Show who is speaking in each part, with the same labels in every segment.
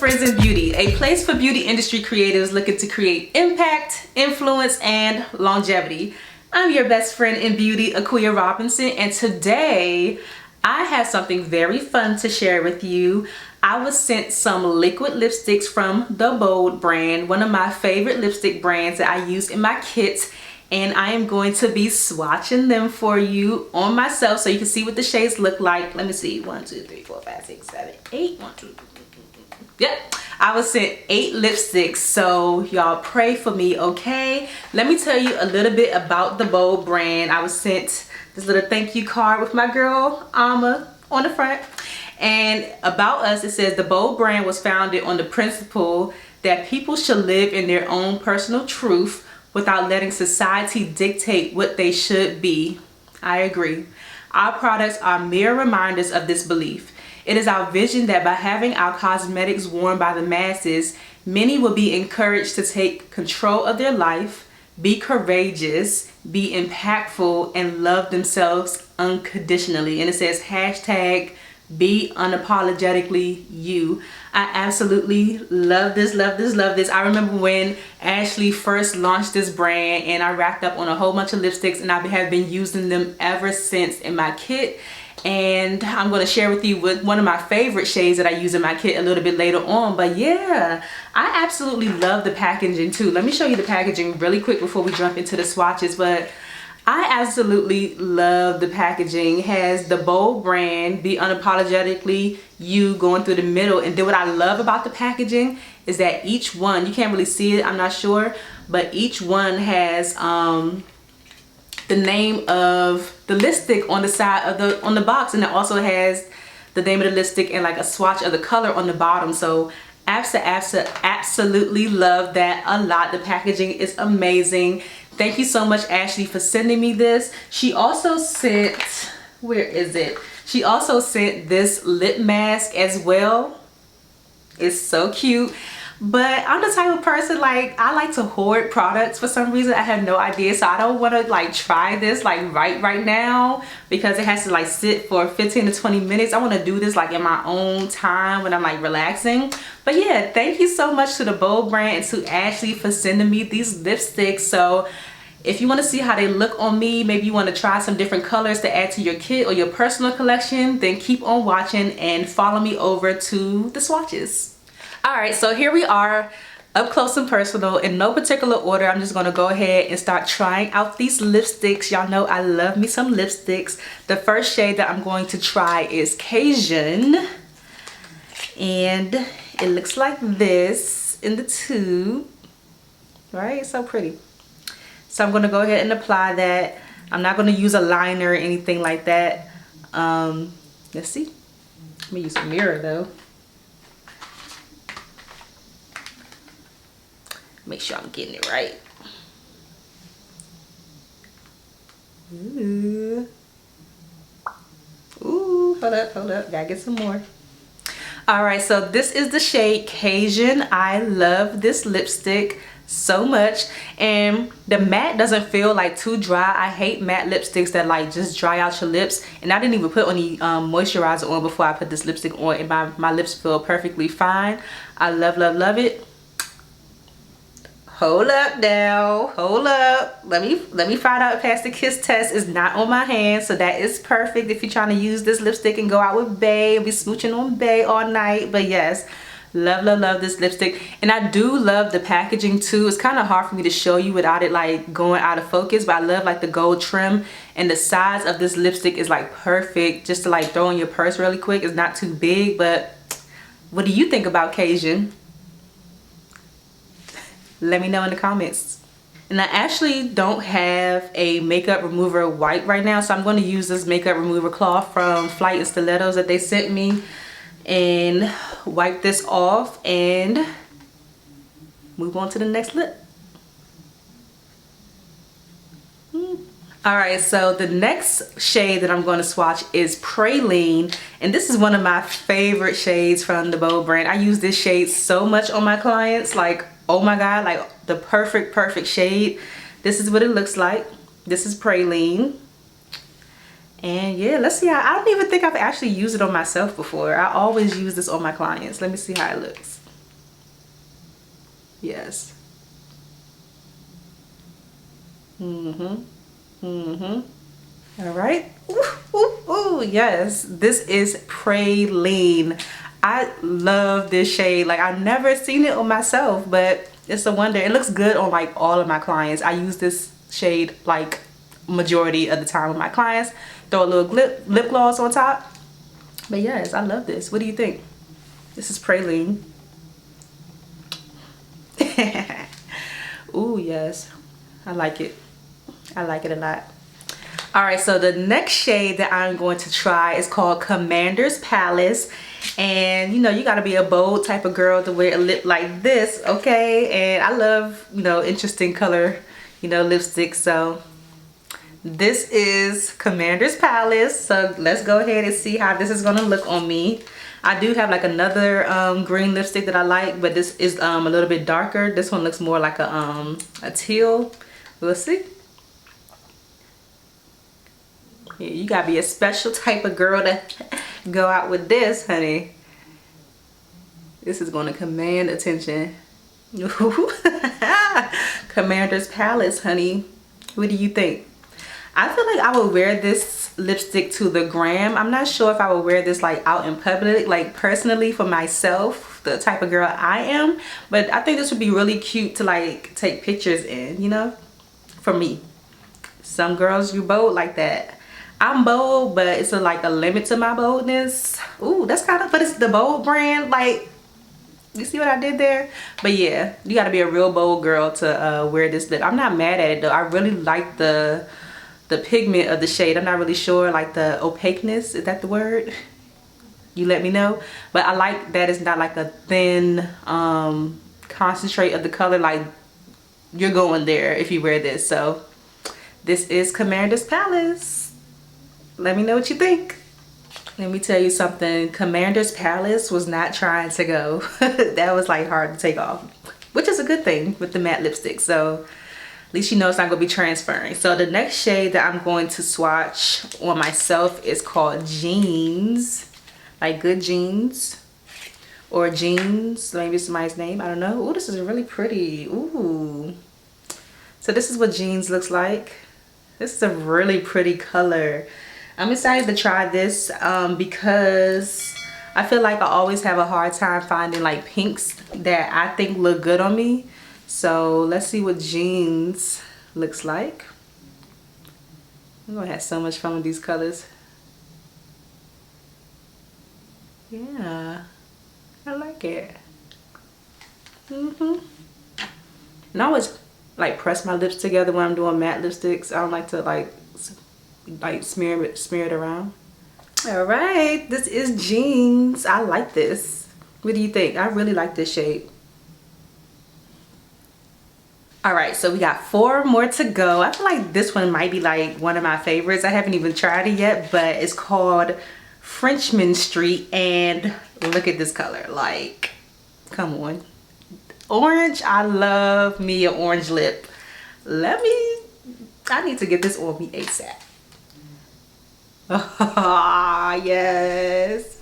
Speaker 1: Friends in Beauty, a place for beauty industry creatives looking to create impact, influence, and longevity. I'm your best friend in beauty, Aquia Robinson, and today I have something very fun to share with you. I was sent some liquid lipsticks from the Bold brand, one of my favorite lipstick brands that I use in my kits, and I am going to be swatching them for you on myself so you can see what the shades look like. Let me see, 1, 2, 3, 4, 5, 6, 7, 8, 1, 2, 3. Yep, I was sent 8 lipsticks, so y'all pray for me, okay? Let me tell you a little bit about the Bold brand. I was sent this little thank you card with my girl Alma on the front. And about us, it says the Bold brand was founded on the principle that people should live in their own personal truth without letting society dictate what they should be. I agree. Our products are mere reminders of this belief. It is our vision that by having our cosmetics worn by the masses, many will be encouraged to take control of their life, be courageous, be impactful, and love themselves unconditionally. And it says hashtag be unapologetically you. I absolutely love this, love this, love this. I remember when Ashley first launched this brand and I racked up on a whole bunch of lipsticks, and I have been using them ever since in my kit. And I'm going to share with you one of my favorite shades that I use in my kit a little bit later on. But yeah, I absolutely love the packaging too. Let me show you the packaging really quick before we jump into the swatches. But I absolutely love the packaging. It has the Bold brand, be unapologetically you, going through the middle. And then what I love about the packaging is that each one, you can't really see it, I'm not sure, but each one has the name of the lipstick on the side of the box, and it also has the name of the lipstick and like a swatch of the color on the bottom. So absolutely love that a lot. The packaging is amazing. Thank you so much, Ashley, for sending me this. She also sent, where is it? She also sent this lip mask as well. It's so cute. But I'm the type of person, like, I like to hoard products for some reason. I have no idea. So I don't want to like try this like right now, because it has to like sit for 15 to 20 minutes. I want to do this like in my own time when I'm like relaxing. But yeah, thank you so much to the Bold brand and to Ashley for sending me these lipsticks. So if you want to see how they look on me, maybe you want to try some different colors to add to your kit or your personal collection, then keep on watching and follow me over to the swatches. Alright, so here we are, up close and personal, in no particular order. I'm just going to go ahead and start trying out these lipsticks. Y'all know I love me some lipsticks. The first shade that I'm going to try is CAJUN. And it looks like this in the tube. Right? So pretty. So I'm going to go ahead and apply that. I'm not going to use a liner or anything like that. Let's see. Let me use a mirror though. Make sure I'm getting it right. Ooh. Ooh, hold up. Gotta get some more. Alright, so this is the shade CAJUN. I love this lipstick so much, and the matte doesn't feel like too dry. I hate matte lipsticks that like just dry out your lips, and I didn't even put any moisturizer on before I put this lipstick on, and my lips feel perfectly fine. I love it. Hold up now, hold up. Let me find out if the kiss test is not on my hand. So that is perfect if you're trying to use this lipstick and go out with bae and be smooching on bae all night. But yes, love this lipstick. And I do love the packaging too. It's kind of hard for me to show you without it like going out of focus, but I love like the gold trim, and the size of this lipstick is like perfect just to like throw in your purse really quick. It's not too big. But what do you think about CAJUN? Let me know in the comments. And I actually don't have a makeup remover wipe right now, so I'm going to use this makeup remover cloth from Flight and Stilettos that they sent me and wipe this off and move on to the next lip. Alright, so the next shade that I'm going to swatch is PRALINE, and this is one of my favorite shades from the Bold brand. I use this shade so much on my clients, like, oh my god, like the perfect shade. This is what it looks like. This is PRALINE. And yeah, let's see how, I don't even think I've actually used it on myself before. I always use this on my clients. Let me see how it looks. Yes. Mm-hmm. Mm-hmm. All right. Ooh, ooh, ooh, yes. This is Praline. I love this shade. Like, I've never seen it on myself, but it's a wonder. It looks good on like all of my clients. I use this shade like majority of the time with my clients. Throw a little lip gloss on top. But yes, I love this. What do you think? This is Praline. Ooh, yes. I like it. I like it a lot. All right, so the next shade that I'm going to try is called Commander's Palace. And you know, you gotta be a bold type of girl to wear a lip like this, okay? And I love, you know, interesting color, you know, lipstick. So this is Commander's Palace. So let's go ahead and see how this is gonna look on me. I do have like another green lipstick that I like, but this is a little bit darker. This one looks more like a teal. We'll see. Yeah, you gotta be a special type of girl to go out with this, honey. This is gonna command attention. Commander's Palace, honey. What do you think? I feel like I would wear this lipstick to the gram. I'm not sure if I would wear this like out in public, like personally for myself, the type of girl I am. But I think this would be really cute to like take pictures in, you know, for me. Some girls, you bold like that. I'm bold, but it's like a limit to my boldness. Ooh, that's kind of, but it's the Bold brand. Like, you see what I did there? But yeah, you gotta be a real bold girl to wear this lip. I'm not mad at it though. I really like the pigment of the shade. I'm not really sure, like the opaqueness, is that the word? You let me know. But I like that it's not like a thin concentrate of the color. Like, you're going there if you wear this. So this is Commander's Palace. Let me know what you think. Let me tell you something. Commander's Palace was not trying to go. That was like hard to take off, which is a good thing with the matte lipstick. So at least you know it's not gonna be transferring. So the next shade that I'm going to swatch on myself is called Jeans. Like good jeans or jeans, maybe somebody's name, I don't know. Ooh, this is really pretty. Ooh. So this is what jeans looks like. This is a really pretty color. I'm excited to try this because I feel like I always have a hard time finding like pinks that I think look good on me. So let's see what jeans looks like. I'm gonna have so much fun with these colors. Yeah, I like it. And I always like press my lips together when I'm doing matte lipsticks. I don't like to like smear it around. All right, this is Jeans. I like this. What do you think? I really like this shade. All right, so we got 4 more to go. I feel like this one might be like one of my favorites. I haven't even tried it yet, but it's called Frenchman Street, and look at this color. Like, come on. Orange. I love me an orange lip. I need to get this on me ASAP. Oh, yes.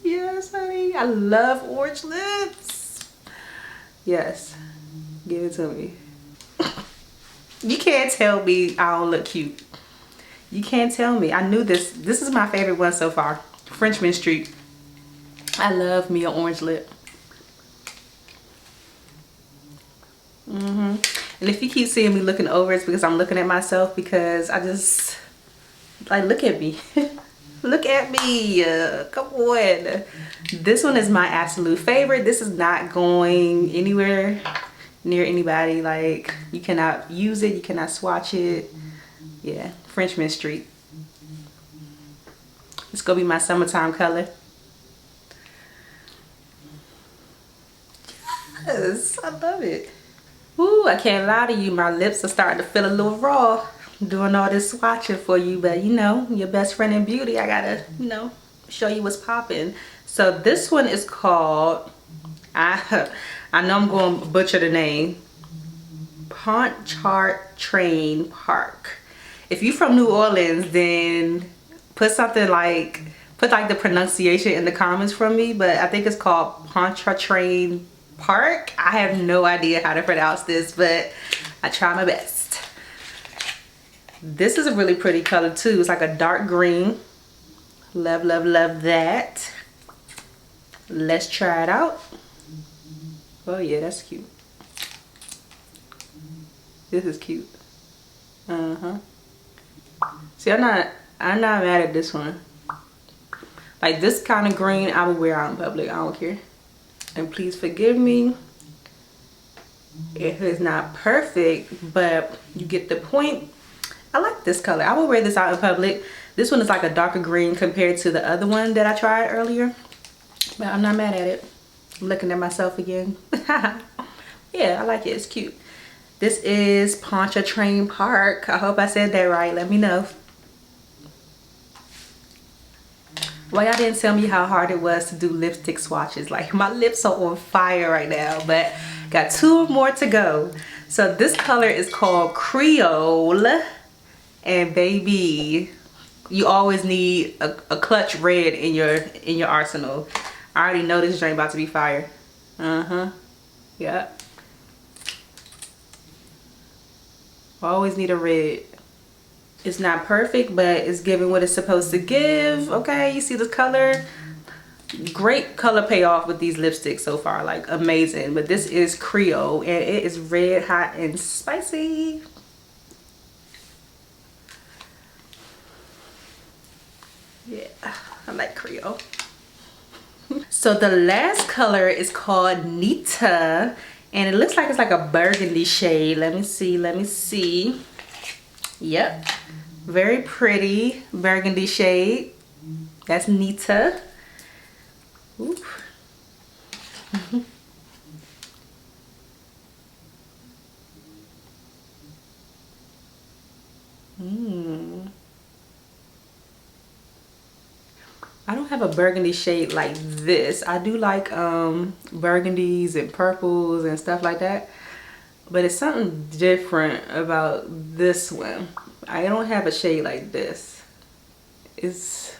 Speaker 1: Yes, honey. I love orange lips. Yes. Give it to me. You can't tell me I don't look cute. You can't tell me. I knew this. This is my favorite one so far. Frenchman Street. I love me an orange lip. And if you keep seeing me looking over, it's because I'm looking at myself, because I just like, look at me. Look at me. Come on. This one is my absolute favorite. This is not going anywhere near anybody. Like, you cannot use it, you cannot swatch it. Yeah, Frenchman Street. It's gonna be my summertime color. Yes, I love it. Ooh, I can't lie to you, my lips are starting to feel a little raw doing all this swatching for you, but you know, your best friend in beauty, I gotta, you know, show you what's popping. So this one is called, I know I'm going to butcher the name, Pontchartrain Park. If you're from New Orleans, then put something like put like the pronunciation in the comments from me, but I think it's called Pontchartrain Park. I have no idea how to pronounce this, but I try my best. This is a really pretty color too. It's like a dark green. Love, love, love that. Let's try it out. Oh yeah, that's cute. This is cute. See, I'm not mad at this one. Like this kind of green I would wear out in public. I don't care. And please forgive me if it's not perfect, but you get the point. I like this color. I would wear this out in public. This one is like a darker green compared to the other one that I tried earlier, but I'm not mad at it. I'm looking at myself again. Yeah, I like it. It's cute. This is Pontchartrain Park. I hope I said that right. Let me know. Well, y'all didn't tell me how hard it was to do lipstick swatches. Like, my lips are on fire right now, but got 2 more to go. So this color is called Creole, and baby, you always need a clutch red in your arsenal. I already know this drink about to be fire. Yep. Always need a red. It's not perfect, but it's giving what it's supposed to give. Okay, you see the color? Great color payoff with these lipsticks so far, like amazing. But this is Creole and it is red, hot, and spicy. Yeah, I like Creole. So the last color is called NITA, and it looks like it's like a burgundy shade. Let me see. Yep, very pretty burgundy shade. That's NITA. Oop. I don't have a burgundy shade like this. I do like burgundies and purples and stuff like that, but it's something different about this one. I don't have a shade like this. It's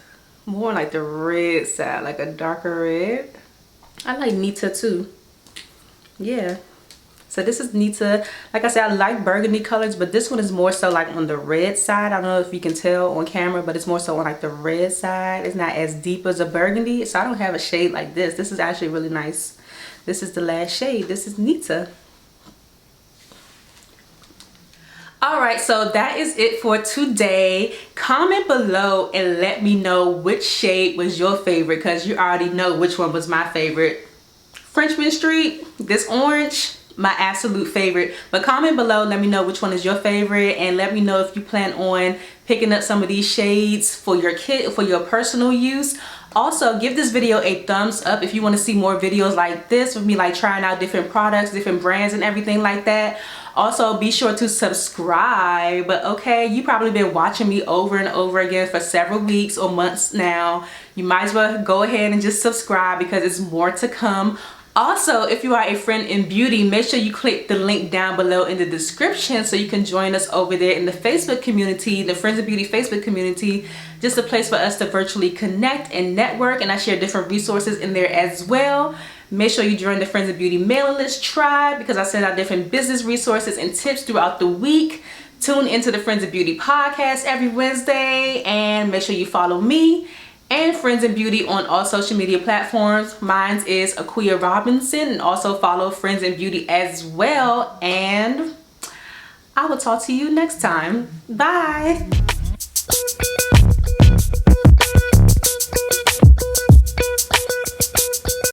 Speaker 1: more like the red side, like a darker red. I like NITA too. Yeah. So this is NITA. Like I said, I like burgundy colors, but this one is more so like on the red side. I don't know if you can tell on camera, but it's more so on like the red side. It's not as deep as a burgundy. So I don't have a shade like this. This is actually really nice. This is the last shade. This is NITA. Alright, so that is it for today. Comment below and let me know which shade was your favorite, because you already know which one was my favorite. Frenchman Street, this orange, my absolute favorite. But comment below, let me know which one is your favorite, and let me know if you plan on picking up some of these shades for your kit, for your personal use. Also, give this video a thumbs up if you want to see more videos like this with me, like trying out different products, different brands and everything like that. Also, be sure to subscribe. Okay, you probably been watching me over and over again for several weeks or months now. You might as well go ahead and just subscribe, because it's more to come. Also, if you are a friend in beauty, make sure you click the link down below in the description so you can join us over there in the Facebook community, the Friends of Beauty Facebook community. Just a place for us to virtually connect and network, and I share different resources in there as well. Make sure you join the Friends of Beauty mailing list tribe, because I send out different business resources and tips throughout the week. Tune into the Friends of Beauty podcast every Wednesday, and make sure you follow me and Friends in Beauty on all social media platforms. Mine is Aquia Robinson, and also follow Friends in Beauty as well. And I will talk to you next time. Bye.